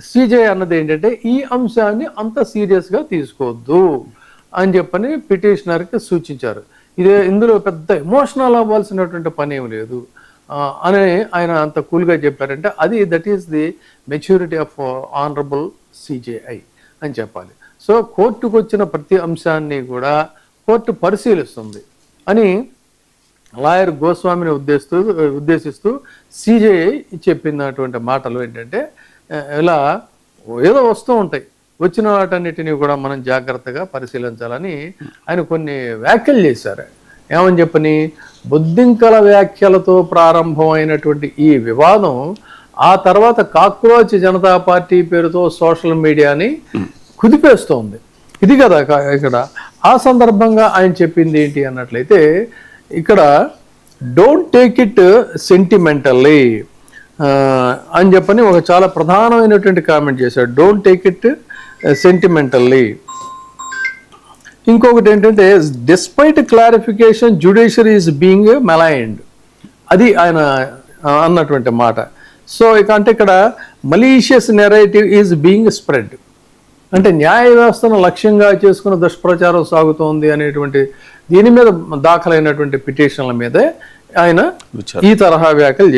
CJ అన్నది ఏంటంటే ఈ అంశాన్ని అంత సీరియస్గా తీసుకోవద్దు అని చెప్పని పిటిషనర్కి సూచించారు. ఇందులో పెద్ద ఎమోషనల్ అవ్వాల్సినటువంటి పని ఏమి లేదు అని ఆయన అంత కూల్గా చెప్పారంటే that is the maturity of honourable CJI అని చెప్పాలి. సో కోర్టుకు వచ్చిన ప్రతి అంశాన్ని కూడా కోర్టు పరిశీలిస్తుంది అని లాయర్ గోస్వామిని ఉద్దేశిస్తూ సిజేఐ చెప్పినటువంటి మాటలు ఏంటంటే, ఇలా ఏదో వస్తూ ఉంటాయి, వచ్చిన వాటన్నిటినీ కూడా మనం జాగ్రత్తగా పరిశీలించాలని ఆయన కొన్ని వ్యాఖ్యలు చేశారు. ఏమని చెప్పని, బొద్దింకల వ్యాఖ్యలతో ప్రారంభమైనటువంటి ఈ వివాదం ఆ తర్వాత కాక్రోచ్ జనతా పార్టీ పేరుతో సోషల్ మీడియాని కుదిపేస్తోంది. ఇది కదా ఇక్కడ. ఆ సందర్భంగా ఆయన చెప్పింది ఏంటి అన్నట్లయితే, ఇక్కడ డోంట్ టేక్ ఇట్ సెంటిమెంటల్లీ అని చెప్పని ఒక చాలా ప్రధానమైనటువంటి కామెంట్ చేశాడు. Don't take it sentimentally. ఇంకొకటి ఏంటంటే, despite clarification judiciary is being maligned, అది ఆయన అన్నటువంటి మాట. సో అంటే ఇక్కడ malicious narrative is being spread, అంటే న్యాయ వ్యవస్థను లక్ష్యంగా చేసుకున్న దుష్ప్రచారం సాగుతోంది అనేటువంటి దీని మీద దాఖలైనటువంటి పిటిషన్ల మీదే ఆయన ఈ తరహా వ్యాఖ్యలు